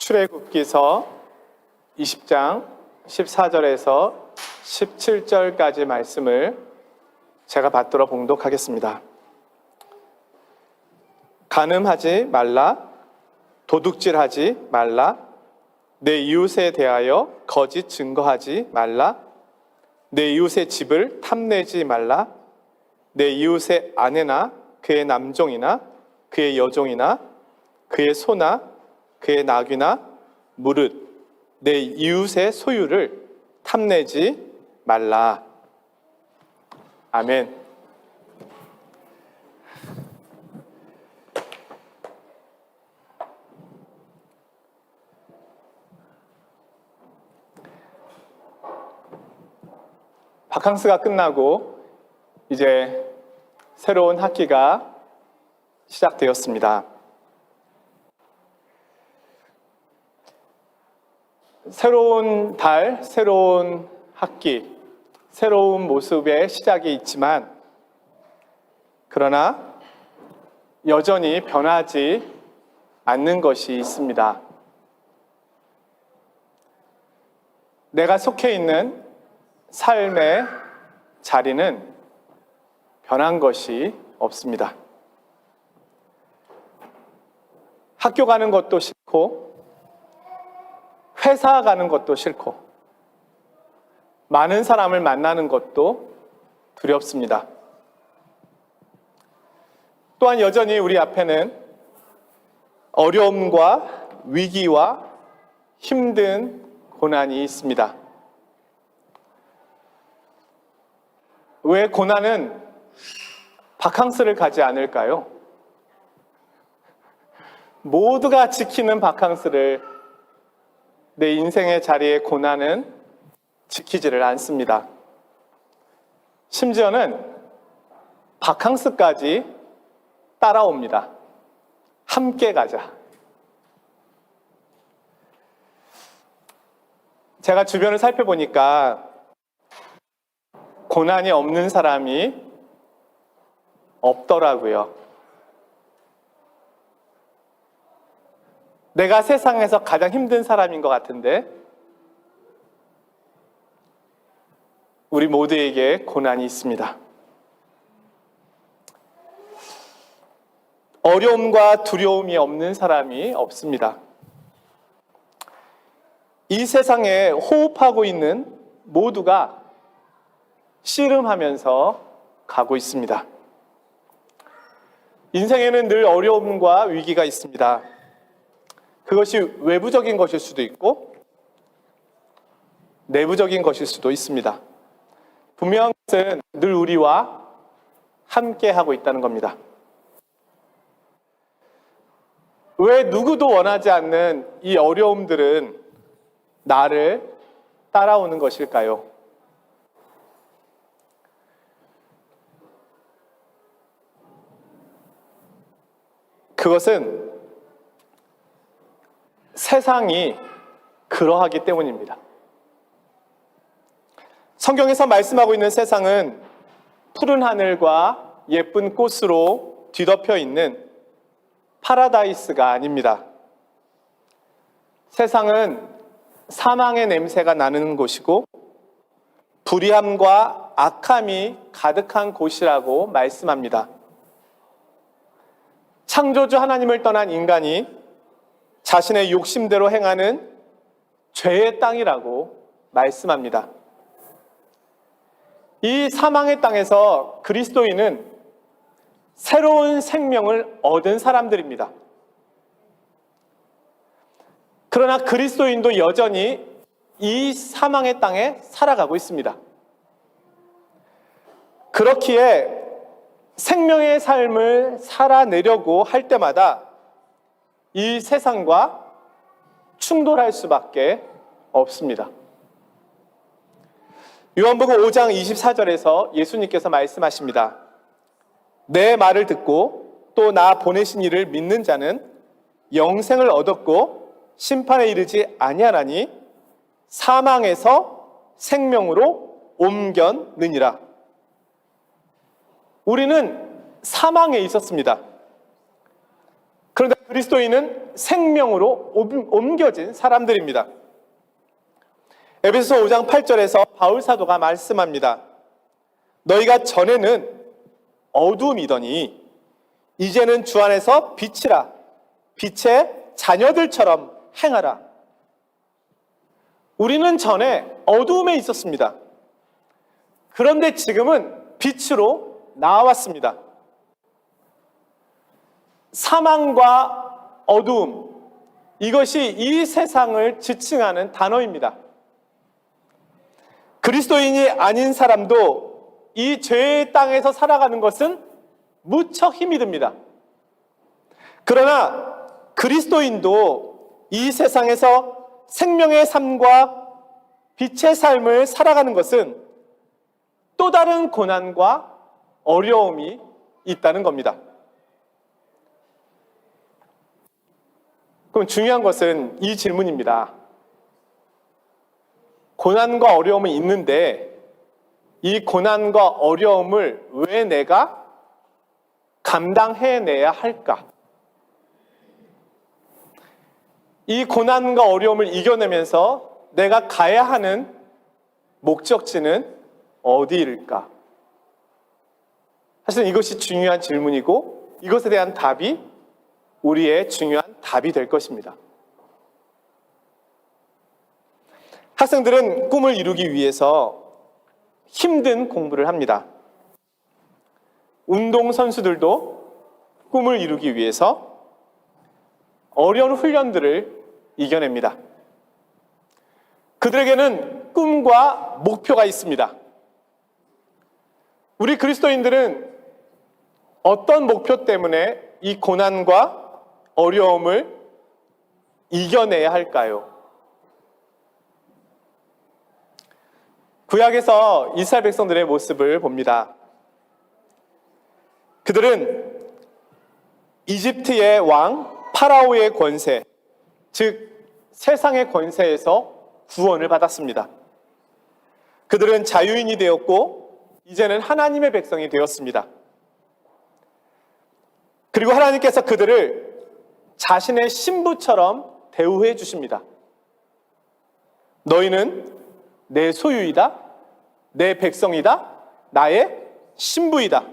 출애굽기서 20장 14절에서 17절까지 말씀을 제가 받들어 봉독하겠습니다. 간음하지 말라, 도둑질하지 말라, 내 이웃에 대하여 거짓 증거하지 말라, 내 이웃의 집을 탐내지 말라, 내 이웃의 아내나 그의 남종이나 그의 여종이나 그의 소나 그의 나귀나 무릇 내 이웃의 소유를 탐내지 말라. 아멘. 바캉스가 끝나고 이제 새로운 학기가 시작되었습니다. 새로운 달, 새로운 학기, 새로운 모습의 시작이 있지만 그러나 여전히 변하지 않는 것이 있습니다. 내가 속해 있는 삶의 자리는 변한 것이 없습니다. 학교 가는 것도 싫고 회사 가는 것도 싫고 많은 사람을 만나는 것도 두렵습니다. 또한 여전히 우리 앞에는 어려움과 위기와 힘든 고난이 있습니다. 왜 고난은 바캉스를 가지 않을까요? 모두가 지키는 바캉스를 내 인생의 자리에 고난은 지키지를 않습니다. 심지어는 바캉스까지 따라옵니다. 함께 가자. 제가 주변을 살펴보니까 고난이 없는 사람이 없더라고요. 내가 세상에서 가장 힘든 사람인 것 같은데 우리 모두에게 고난이 있습니다. 어려움과 두려움이 없는 사람이 없습니다. 이 세상에 호흡하고 있는 모두가 씨름하면서 가고 있습니다. 인생에는 늘 어려움과 위기가 있습니다. 그것이 외부적인 것일 수도 있고 내부적인 것일 수도 있습니다. 분명한 것은 늘 우리와 함께 하고 있다는 겁니다. 왜 누구도 원하지 않는 이 어려움들은 나를 따라오는 것일까요? 그것은 세상이 그러하기 때문입니다. 성경에서 말씀하고 있는 세상은 푸른 하늘과 예쁜 꽃으로 뒤덮여 있는 파라다이스가 아닙니다. 세상은 사망의 냄새가 나는 곳이고 불의함과 악함이 가득한 곳이라고 말씀합니다. 창조주 하나님을 떠난 인간이 자신의 욕심대로 행하는 죄의 땅이라고 말씀합니다. 이 사망의 땅에서 그리스도인은 새로운 생명을 얻은 사람들입니다. 그러나 그리스도인도 여전히 이 사망의 땅에 살아가고 있습니다. 그렇기에 생명의 삶을 살아내려고 할 때마다 이 세상과 충돌할 수밖에 없습니다. 요한복음 5장 24절에서 예수님께서 말씀하십니다. 내 말을 듣고 또 나 보내신 이를 믿는 자는 영생을 얻었고 심판에 이르지 아니하나니 사망에서 생명으로 옮겼느니라. 우리는 사망에 있었습니다. 그런데 그리스도인은 생명으로 옮겨진 사람들입니다. 에베소서 5장 8절에서 바울 사도가 말씀합니다. 너희가 전에는 어두움이더니 이제는 주 안에서 빛이라. 빛의 자녀들처럼 행하라. 우리는 전에 어두움에 있었습니다. 그런데 지금은 빛으로 나왔습니다. 사망과 어두움, 이것이 이 세상을 지칭하는 단어입니다. 그리스도인이 아닌 사람도 이 죄의 땅에서 살아가는 것은 무척 힘이 듭니다. 그러나 그리스도인도 이 세상에서 생명의 삶과 빛의 삶을 살아가는 것은 또 다른 고난과 어려움이 있다는 겁니다. 그럼 중요한 것은 이 질문입니다. 고난과 어려움은 있는데 이 고난과 어려움을 왜 내가 감당해내야 할까? 이 고난과 어려움을 이겨내면서 내가 가야 하는 목적지는 어디일까? 사실 이것이 중요한 질문이고 이것에 대한 답이 우리의 중요한 답이 될 것입니다. 학생들은 꿈을 이루기 위해서 힘든 공부를 합니다. 운동선수들도 꿈을 이루기 위해서 어려운 훈련들을 이겨냅니다. 그들에게는 꿈과 목표가 있습니다. 우리 그리스도인들은 어떤 목표 때문에 이 고난과 어려움을 이겨내야 할까요? 구약에서 이스라엘 백성들의 모습을 봅니다. 그들은 이집트의 왕 파라오의 권세, 즉 세상의 권세에서 구원을 받았습니다. 그들은 자유인이 되었고 이제는 하나님의 백성이 되었습니다. 그리고 하나님께서 그들을 자신의 신부처럼 대우해 주십니다. 너희는 내 소유이다, 내 백성이다, 나의 신부이다.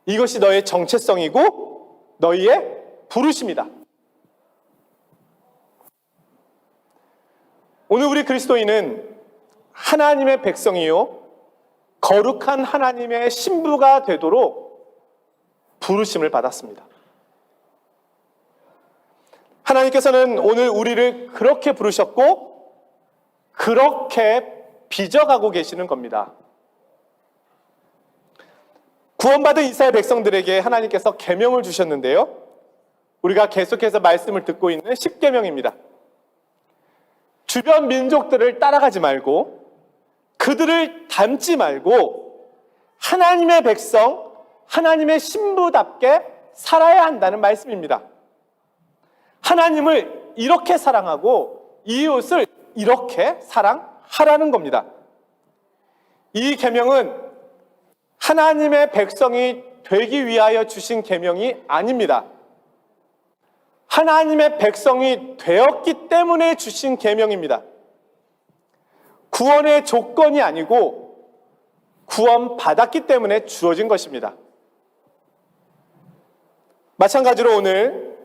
이것이 너의 정체성이고 너희의 부르심이다. 오늘 우리 그리스도인은 하나님의 백성이요 거룩한 하나님의 신부가 되도록 부르심을 받았습니다. 하나님께서는 오늘 우리를 그렇게 부르셨고 그렇게 빚어가고 계시는 겁니다. 구원받은 이스라엘 백성들에게 하나님께서 계명을 주셨는데요. 우리가 계속해서 말씀을 듣고 있는 10계명입니다. 주변 민족들을 따라가지 말고 그들을 닮지 말고 하나님의 백성, 하나님의 신부답게 살아야 한다는 말씀입니다. 하나님을 이렇게 사랑하고 이웃을 이렇게 사랑하라는 겁니다. 이 계명은 하나님의 백성이 되기 위하여 주신 계명이 아닙니다. 하나님의 백성이 되었기 때문에 주신 계명입니다. 구원의 조건이 아니고 구원받았기 때문에 주어진 것입니다. 마찬가지로 오늘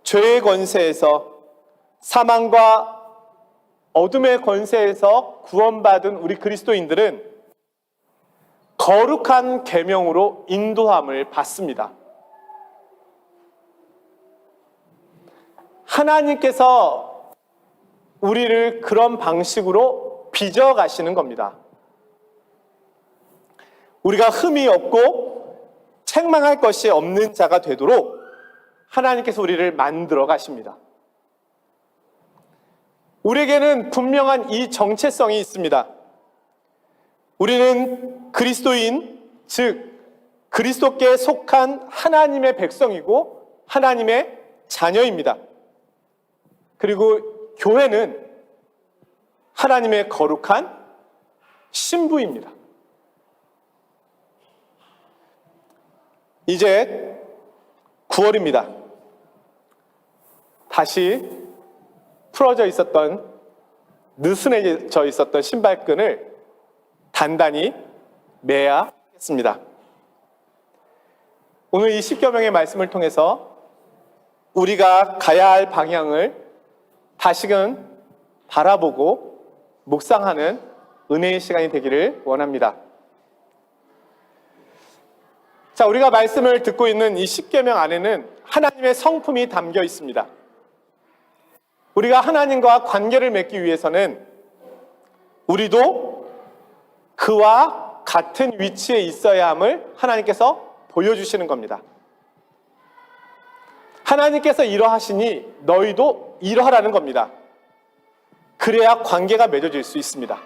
죄의 권세에서 사망과 어둠의 권세에서 구원받은 우리 그리스도인들은 거룩한 계명으로 인도함을 받습니다. 하나님께서 우리를 그런 방식으로 빚어가시는 겁니다. 우리가 흠이 없고 책망할 것이 없는 자가 되도록 하나님께서 우리를 만들어 가십니다. 우리에게는 분명한 이 정체성이 있습니다. 우리는 그리스도인, 즉 그리스도께 속한 하나님의 백성이고 하나님의 자녀입니다. 그리고 교회는 하나님의 거룩한 신부입니다. 이제 9월입니다. 다시 풀어져 있었던, 느슨해져 있었던 신발끈을 단단히 매야 하겠습니다. 오늘 이 십계명의 말씀을 통해서 우리가 가야 할 방향을 다시금 바라보고 묵상하는 은혜의 시간이 되기를 원합니다. 자, 우리가 말씀을 듣고 있는 이 십계명 안에는 하나님의 성품이 담겨 있습니다. 우리가 하나님과 관계를 맺기 위해서는 우리도 그와 같은 위치에 있어야 함을 하나님께서 보여주시는 겁니다. 하나님께서 이러하시니 너희도 이러하라는 겁니다. 그래야 관계가 맺어질 수 있습니다.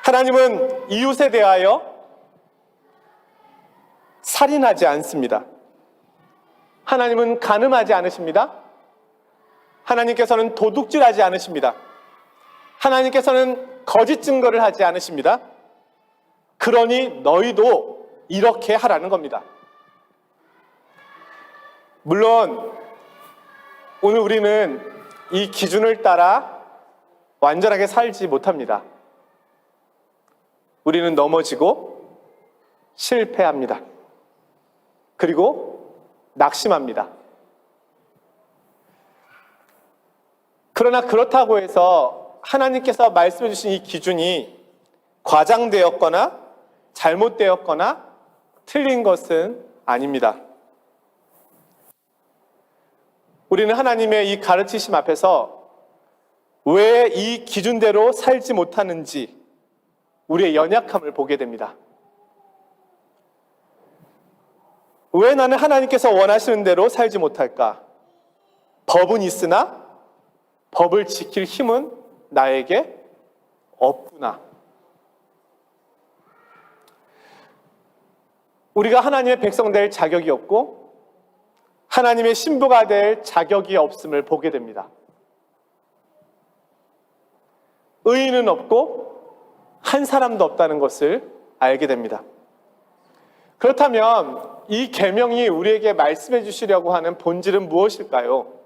하나님은 이웃에 대하여 살인하지 않습니다. 하나님은 간음하지 않으십니다. 하나님께서는 도둑질하지 않으십니다. 하나님께서는 거짓 증거를 하지 않으십니다. 그러니 너희도 이렇게 하라는 겁니다. 물론 오늘 우리는 이 기준을 따라 완전하게 살지 못합니다. 우리는 넘어지고 실패합니다. 그리고 낙심합니다. 그러나 그렇다고 해서 하나님께서 말씀해 주신 이 기준이 과장되었거나 잘못되었거나 틀린 것은 아닙니다. 우리는 하나님의 이 가르치심 앞에서 왜 이 기준대로 살지 못하는지 우리의 연약함을 보게 됩니다. 왜 나는 하나님께서 원하시는 대로 살지 못할까? 법은 있으나 법을 지킬 힘은 나에게 없구나. 우리가 하나님의 백성 될 자격이 없고 하나님의 신부가 될 자격이 없음을 보게 됩니다. 의인은 없고 한 사람도 없다는 것을 알게 됩니다. 그렇다면 이 계명이 우리에게 말씀해 주시려고 하는 본질은 무엇일까요?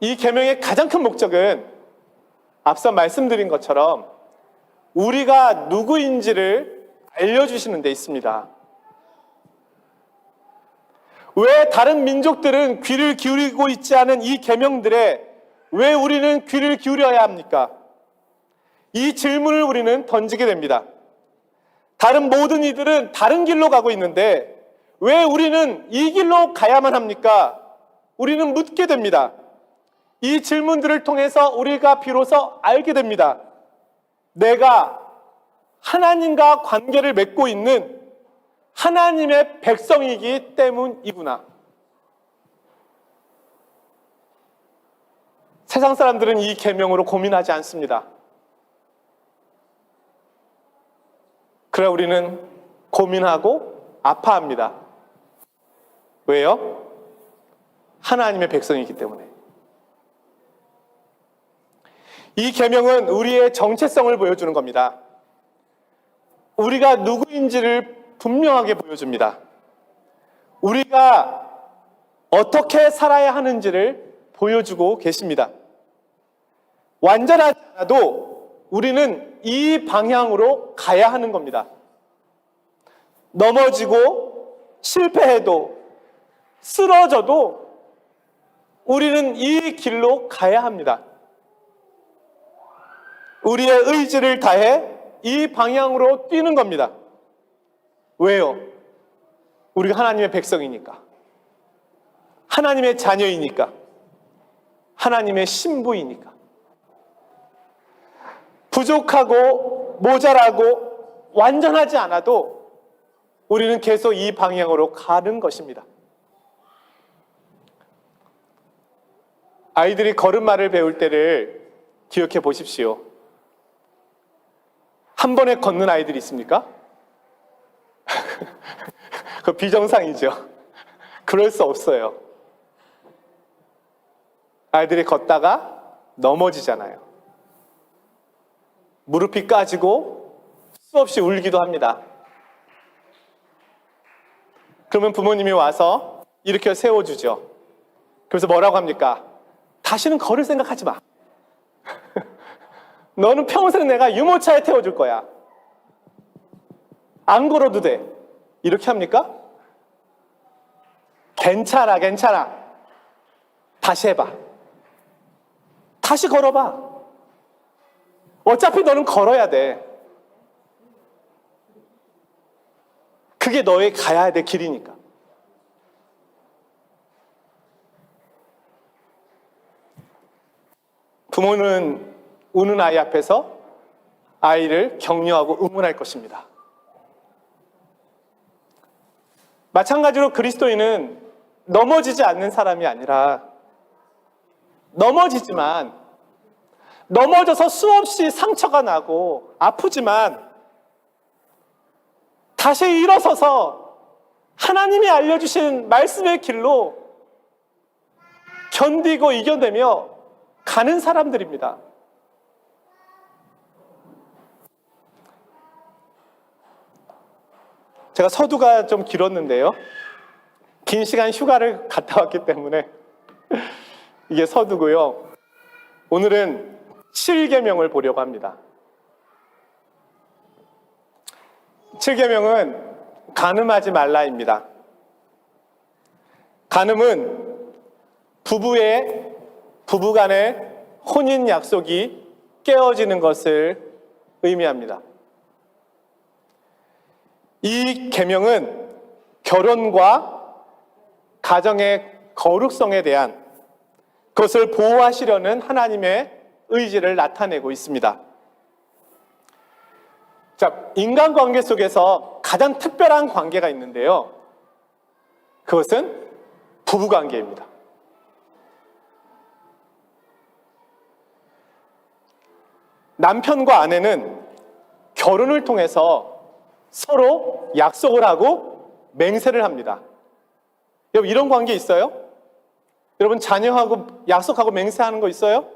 이 계명의 가장 큰 목적은 앞서 말씀드린 것처럼 우리가 누구인지를 알려주시는 데 있습니다. 왜 다른 민족들은 귀를 기울이고 있지 않은 이 계명들에 왜 우리는 귀를 기울여야 합니까? 이 질문을 우리는 던지게 됩니다. 다른 모든 이들은 다른 길로 가고 있는데 왜 우리는 이 길로 가야만 합니까? 우리는 묻게 됩니다. 이 질문들을 통해서 우리가 비로소 알게 됩니다. 내가 하나님과 관계를 맺고 있는 하나님의 백성이기 때문이구나. 세상 사람들은 이 계명으로 고민하지 않습니다. 그래 우리는 고민하고 아파합니다. 왜요? 하나님의 백성이기 때문에. 이 계명은 우리의 정체성을 보여주는 겁니다. 우리가 누구인지를 분명하게 보여줍니다. 우리가 어떻게 살아야 하는지를 보여주고 계십니다. 완전하지 않아도 우리는 이 방향으로 가야 하는 겁니다. 넘어지고 실패해도 쓰러져도 우리는 이 길로 가야 합니다. 우리의 의지를 다해 이 방향으로 뛰는 겁니다. 왜요? 우리가 하나님의 백성이니까. 하나님의 자녀이니까. 하나님의 신부이니까. 부족하고 모자라고 완전하지 않아도 우리는 계속 이 방향으로 가는 것입니다. 아이들이 걸음마를 배울 때를 기억해 보십시오. 한 번에 걷는 아이들이 있습니까? 그 비정상이죠. 그럴 수 없어요. 아이들이 걷다가 넘어지잖아요. 무릎이 까지고 수없이 울기도 합니다. 그러면 부모님이 와서 이렇게 세워주죠. 그래서 뭐라고 합니까? 다시는 걸을 생각하지 마. 너는 평생 내가 유모차에 태워줄 거야. 안 걸어도 돼. 이렇게 합니까? 괜찮아, 괜찮아. 다시 해봐. 다시 걸어봐. 어차피 너는 걸어야 돼. 그게 너의 가야 될 길이니까. 부모는 우는 아이 앞에서 아이를 격려하고 응원할 것입니다. 마찬가지로 그리스도인은 넘어지지 않는 사람이 아니라 넘어지지만 넘어져서 수없이 상처가 나고 아프지만 다시 일어서서 하나님이 알려주신 말씀의 길로 견디고 이겨내며 가는 사람들입니다. 제가 서두가 좀 길었는데요. 긴 시간 휴가를 갔다 왔기 때문에 이게 서두고요. 오늘은 7계명을 보려고 합니다. 7계명은 간음하지 말라입니다. 간음은 부부 간의 혼인 약속이 깨어지는 것을 의미합니다. 이 계명은 결혼과 가정의 거룩성에 대한 그것을 보호하시려는 하나님의 의지를 나타내고 있습니다. 자, 인간관계 속에서 가장 특별한 관계가 있는데요. 그것은 부부관계입니다. 남편과 아내는 결혼을 통해서 서로 약속을 하고 맹세를 합니다. 여러분, 이런 관계 있어요? 여러분, 자녀하고 약속하고 맹세하는 거 있어요?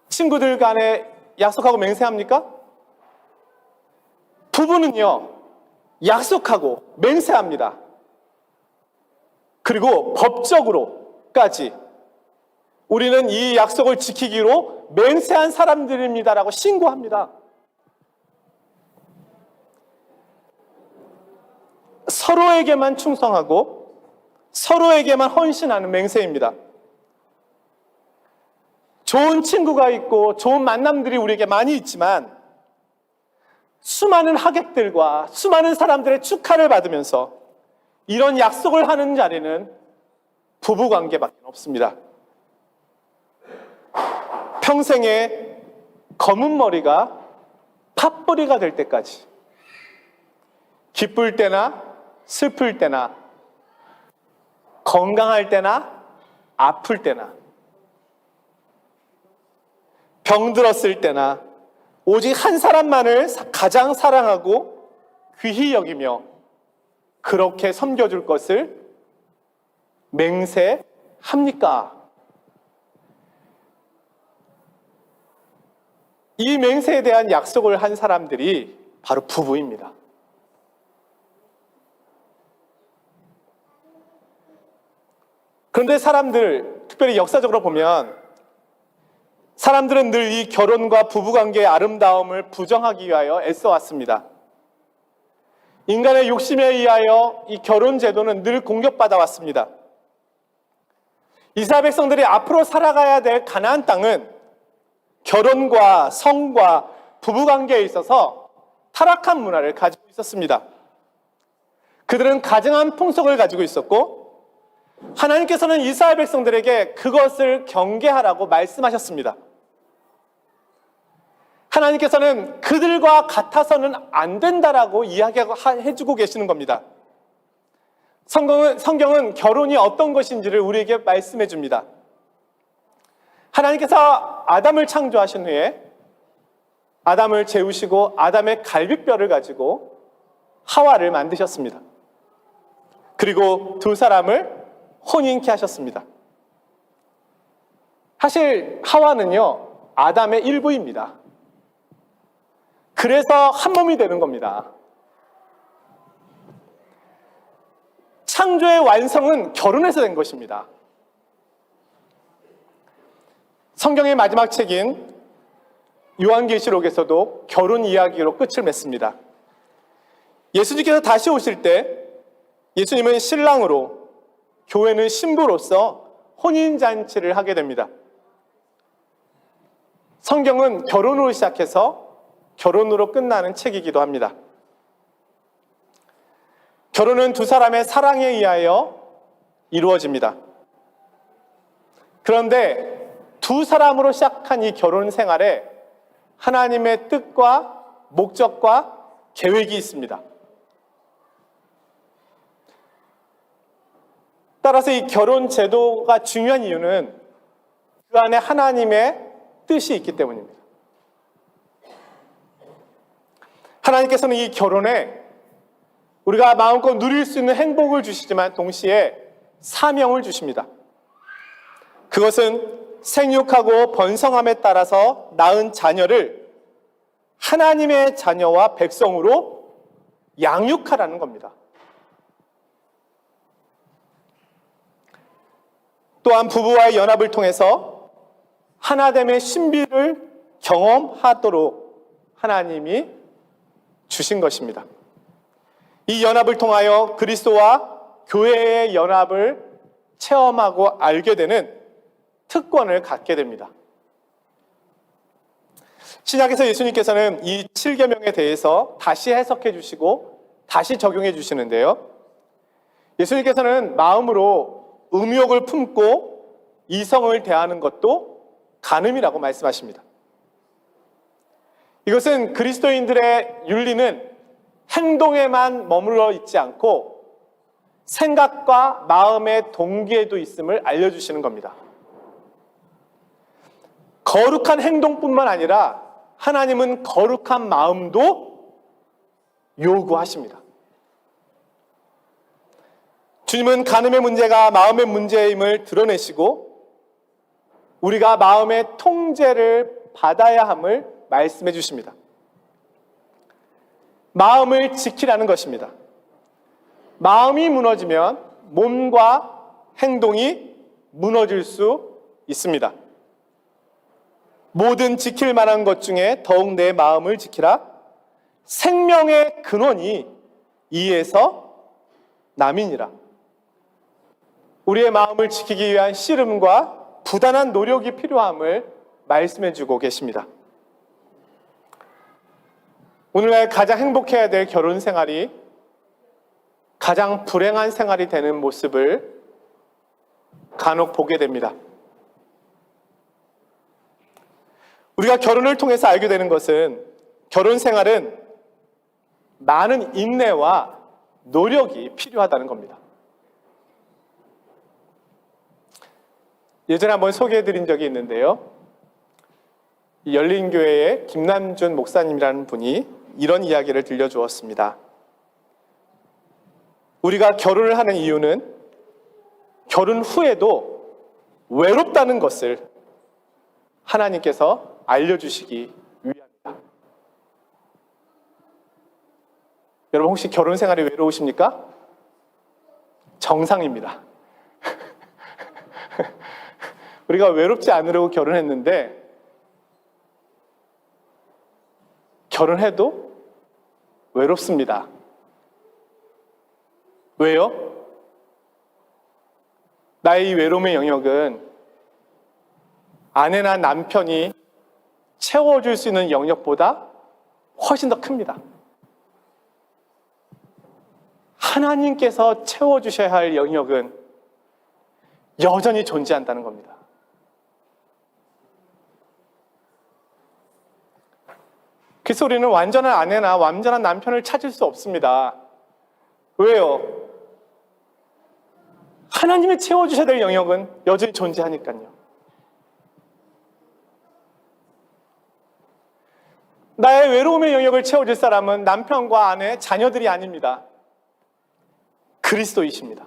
친구들 간에 약속하고 맹세합니까? 부부는요, 약속하고 맹세합니다. 그리고 법적으로까지 우리는 이 약속을 지키기로 맹세한 사람들입니다라고 신고합니다. 서로에게만 충성하고 서로에게만 헌신하는 맹세입니다. 좋은 친구가 있고 좋은 만남들이 우리에게 많이 있지만 수많은 하객들과 수많은 사람들의 축하를 받으면서 이런 약속을 하는 자리는 부부관계밖에 없습니다. 평생의 검은 머리가 팥뿌리가 될 때까지 기쁠 때나 슬플 때나 건강할 때나 아플 때나 병들었을 때나 오직 한 사람만을 가장 사랑하고 귀히 여기며 그렇게 섬겨줄 것을 맹세합니까? 이 맹세에 대한 약속을 한 사람들이 바로 부부입니다. 그런데 사람들, 특별히 역사적으로 보면 사람들은 늘 이 결혼과 부부관계의 아름다움을 부정하기 위하여 애써왔습니다. 인간의 욕심에 의하여 이 결혼 제도는 늘 공격받아 왔습니다. 이스라엘 백성들이 앞으로 살아가야 될 가나안 땅은 결혼과 성과 부부관계에 있어서 타락한 문화를 가지고 있었습니다. 그들은 가증한 풍속을 가지고 있었고 하나님께서는 이스라엘 백성들에게 그것을 경계하라고 말씀하셨습니다. 하나님께서는 그들과 같아서는 안 된다라고 이야기해주고 계시는 겁니다. 성경은 결혼이 어떤 것인지를 우리에게 말씀해 줍니다. 하나님께서 아담을 창조하신 후에 아담을 재우시고 아담의 갈비뼈를 가지고 하와를 만드셨습니다. 그리고 두 사람을 혼인케 하셨습니다. 사실 하와는요, 아담의 일부입니다. 그래서 한 몸이 되는 겁니다. 창조의 완성은 결혼에서 된 것입니다. 성경의 마지막 책인 요한계시록에서도 결혼 이야기로 끝을 맺습니다. 예수님께서 다시 오실 때 예수님은 신랑으로, 교회는 신부로서 혼인잔치를 하게 됩니다. 성경은 결혼으로 시작해서 결혼으로 끝나는 책이기도 합니다. 결혼은 두 사람의 사랑에 의하여 이루어집니다. 그런데 두 사람으로 시작한 이 결혼 생활에 하나님의 뜻과 목적과 계획이 있습니다. 따라서 이 결혼 제도가 중요한 이유는 그 안에 하나님의 뜻이 있기 때문입니다. 하나님께서는 이 결혼에 우리가 마음껏 누릴 수 있는 행복을 주시지만 동시에 사명을 주십니다. 그것은 생육하고 번성함에 따라서 낳은 자녀를 하나님의 자녀와 백성으로 양육하라는 겁니다. 또한 부부와의 연합을 통해서 하나됨의 신비를 경험하도록 하나님이 주신 것입니다. 이 연합을 통하여 그리스도와 교회의 연합을 체험하고 알게 되는 특권을 갖게 됩니다. 신약에서 예수님께서는 이 7계명에 대해서 다시 해석해 주시고 다시 적용해 주시는데요. 예수님께서는 마음으로 음욕을 품고 이성을 대하는 것도 간음이라고 말씀하십니다. 이것은 그리스도인들의 윤리는 행동에만 머물러 있지 않고 생각과 마음의 동기에도 있음을 알려주시는 겁니다. 거룩한 행동뿐만 아니라 하나님은 거룩한 마음도 요구하십니다. 주님은 간음의 문제가 마음의 문제임을 드러내시고 우리가 마음의 통제를 받아야 함을 말씀해 주십니다. 마음을 지키라는 것입니다. 마음이 무너지면 몸과 행동이 무너질 수 있습니다. 모든 지킬 만한 것 중에 더욱 내 마음을 지키라. 생명의 근원이 이에서 남이니라. 우리의 마음을 지키기 위한 씨름과 부단한 노력이 필요함을 말씀해 주고 계십니다. 오늘날 가장 행복해야 될 결혼 생활이 가장 불행한 생활이 되는 모습을 간혹 보게 됩니다. 우리가 결혼을 통해서 알게 되는 것은 결혼 생활은 많은 인내와 노력이 필요하다는 겁니다. 예전에 한번 소개해드린 적이 있는데요. 열린교회의 김남준 목사님이라는 분이 이런 이야기를 들려주었습니다. 우리가 결혼을 하는 이유는 결혼 후에도 외롭다는 것을 하나님께서 알려주시기 위함이다. 여러분 혹시 결혼 생활이 외로우십니까? 정상입니다. 우리가 외롭지 않으려고 결혼했는데 결혼해도 외롭습니다. 왜요? 나의 이 외로움의 영역은 아내나 남편이 채워줄 수 있는 영역보다 훨씬 더 큽니다. 하나님께서 채워주셔야 할 영역은 여전히 존재한다는 겁니다. 그래서 우리는 완전한 아내나 완전한 남편을 찾을 수 없습니다. 왜요? 하나님이 채워주셔야 될 영역은 여전히 존재하니까요. 나의 외로움의 영역을 채워줄 사람은 남편과 아내, 자녀들이 아닙니다. 그리스도이십니다.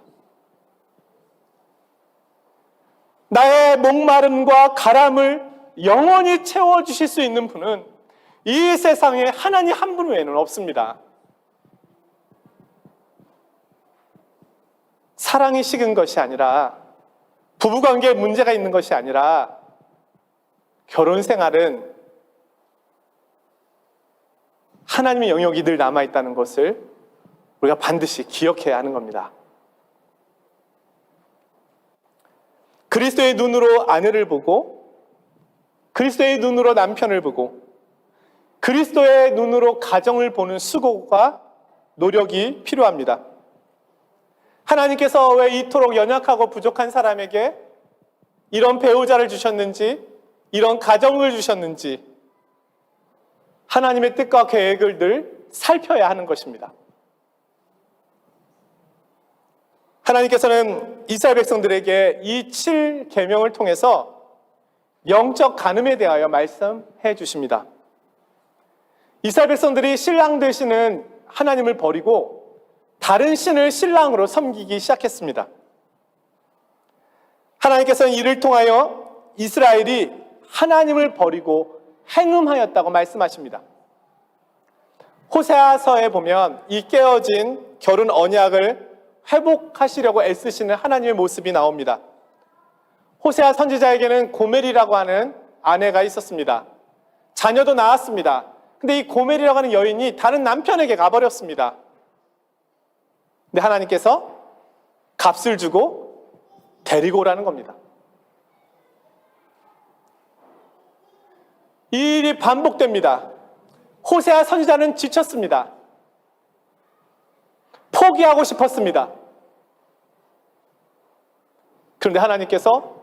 나의 목마름과 가람을 영원히 채워주실 수 있는 분은 이 세상에 하나님 한 분 외에는 없습니다. 사랑이 식은 것이 아니라, 부부관계에 문제가 있는 것이 아니라, 결혼 생활은 하나님의 영역이 늘 남아있다는 것을 우리가 반드시 기억해야 하는 겁니다. 그리스도의 눈으로 아내를 보고, 그리스도의 눈으로 남편을 보고, 그리스도의 눈으로 가정을 보는 수고가 노력이 필요합니다. 하나님께서 왜 이토록 연약하고 부족한 사람에게 이런 배우자를 주셨는지, 이런 가정을 주셨는지 하나님의 뜻과 계획을 늘 살펴야 하는 것입니다. 하나님께서는 이스라엘 백성들에게 이 7계명을 통해서 영적 간음에 대하여 말씀해 주십니다. 이스라엘 백성들이 신랑 되시는 하나님을 버리고 다른 신을 신랑으로 섬기기 시작했습니다. 하나님께서는 이를 통하여 이스라엘이 하나님을 버리고 행음하였다고 말씀하십니다. 호세아서에 보면 이 깨어진 결혼 언약을 회복하시려고 애쓰시는 하나님의 모습이 나옵니다. 호세아 선지자에게는 고멜이라고 하는 아내가 있었습니다. 자녀도 낳았습니다. 근데 이 고멜이라고 하는 여인이 다른 남편에게 가버렸습니다. 근데 하나님께서 값을 주고 데리고 오라는 겁니다. 이 일이 반복됩니다. 호세아 선지자는 지쳤습니다. 포기하고 싶었습니다. 그런데 하나님께서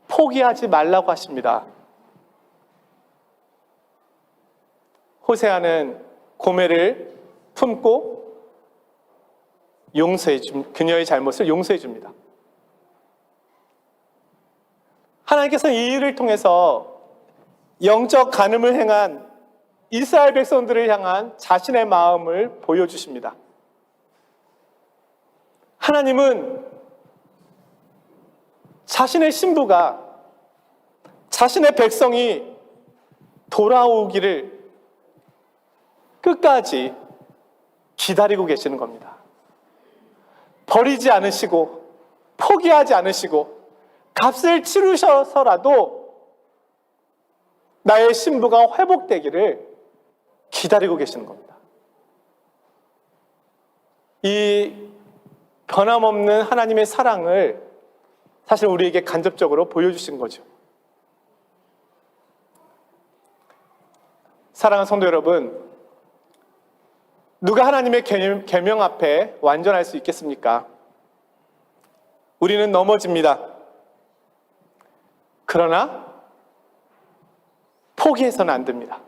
포기하지 말라고 하십니다. 호세아는 고멜을 품고 그녀의 잘못을 용서해 줍니다. 하나님께서는 이 일을 통해서 영적 간음을 행한 이스라엘 백성들을 향한 자신의 마음을 보여주십니다. 하나님은 자신의 신부가, 자신의 백성이 돌아오기를 끝까지 기다리고 계시는 겁니다. 버리지 않으시고 포기하지 않으시고 값을 치르셔서라도 나의 신부가 회복되기를 기다리고 계시는 겁니다. 이 변함없는 하나님의 사랑을 사실 우리에게 간접적으로 보여주신 거죠. 사랑하는 성도 여러분, 누가 하나님의 계명 앞에 완전할 수 있겠습니까? 우리는 넘어집니다. 그러나 포기해서는 안 됩니다.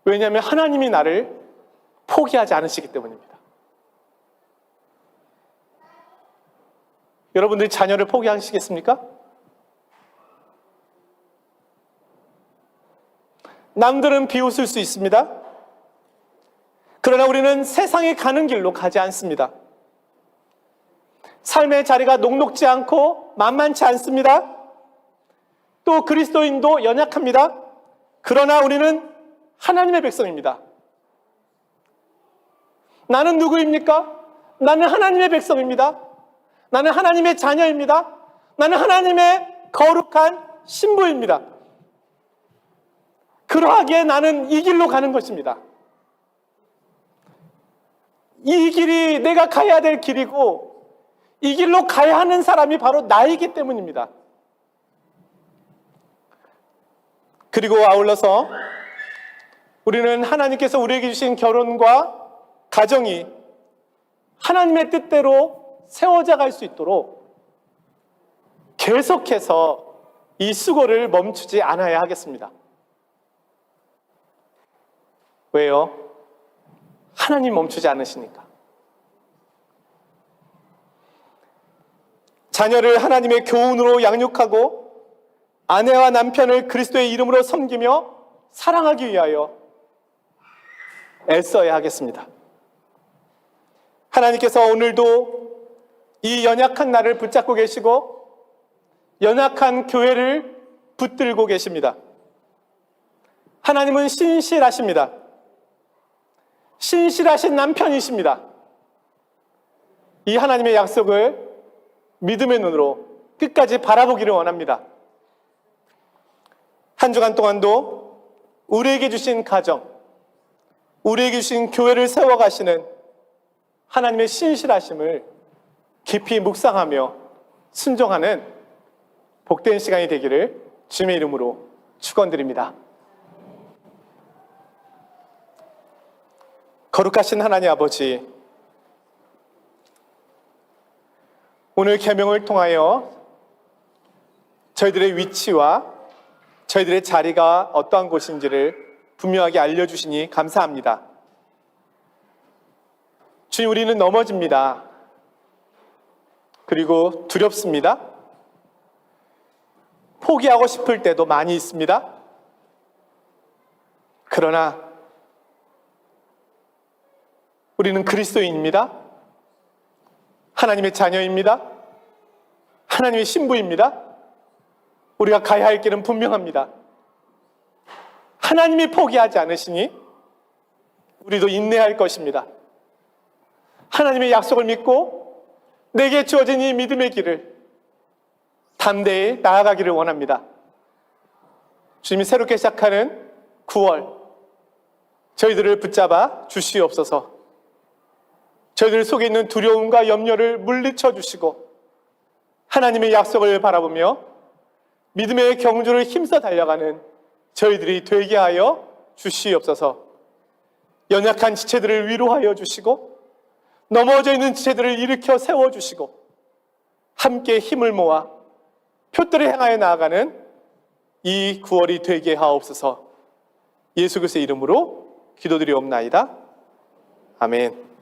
왜냐하면 하나님이 나를 포기하지 않으시기 때문입니다. 여러분들이 자녀를 포기하시겠습니까? 남들은 비웃을 수 있습니다. 그러나 우리는 세상이 가는 길로 가지 않습니다. 삶의 자리가 녹록지 않고 만만치 않습니다. 또 그리스도인도 연약합니다. 그러나 우리는 하나님의 백성입니다. 나는 누구입니까? 나는 하나님의 백성입니다. 나는 하나님의 자녀입니다. 나는 하나님의 거룩한 신부입니다. 그러하기에 나는 이 길로 가는 것입니다. 이 길이 내가 가야 될 길이고 이 길로 가야 하는 사람이 바로 나이기 때문입니다. 그리고 아울러서 우리는 하나님께서 우리에게 주신 결혼과 가정이 하나님의 뜻대로 세워져 갈 수 있도록 계속해서 이 수고를 멈추지 않아야 하겠습니다. 왜요? 하나님 멈추지 않으시니까. 자녀를 하나님의 교훈으로 양육하고 아내와 남편을 그리스도의 이름으로 섬기며 사랑하기 위하여 애써야 하겠습니다. 하나님께서 오늘도 이 연약한 나를 붙잡고 계시고 연약한 교회를 붙들고 계십니다. 하나님은 신실하십니다. 신실하신 남편이십니다. 이 하나님의 약속을 믿음의 눈으로 끝까지 바라보기를 원합니다. 한 주간 동안도 우리에게 주신 가정, 우리에게 주신 교회를 세워가시는 하나님의 신실하심을 깊이 묵상하며 순종하는 복된 시간이 되기를 주님의 이름으로 축원드립니다. 거룩하신 하나님 아버지, 오늘 계명을 통하여 저희들의 위치와 저희들의 자리가 어떠한 곳인지를 분명하게 알려주시니 감사합니다. 주님, 우리는 넘어집니다. 그리고 두렵습니다. 포기하고 싶을 때도 많이 있습니다. 그러나 우리는 그리스도인입니다. 하나님의 자녀입니다. 하나님의 신부입니다. 우리가 가야 할 길은 분명합니다. 하나님이 포기하지 않으시니 우리도 인내할 것입니다. 하나님의 약속을 믿고 내게 주어진 이 믿음의 길을 담대히 나아가기를 원합니다. 주님이 새롭게 시작하는 9월, 저희들을 붙잡아 주시옵소서. 저희들 속에 있는 두려움과 염려를 물리쳐 주시고 하나님의 약속을 바라보며 믿음의 경주를 힘써 달려가는 저희들이 되게 하여 주시옵소서. 연약한 지체들을 위로하여 주시고 넘어져 있는 지체들을 일으켜 세워주시고 함께 힘을 모아 표대를 향하여 나아가는 이 9월이 되게 하옵소서. 예수 그리스도의 이름으로 기도드리옵나이다. 아멘.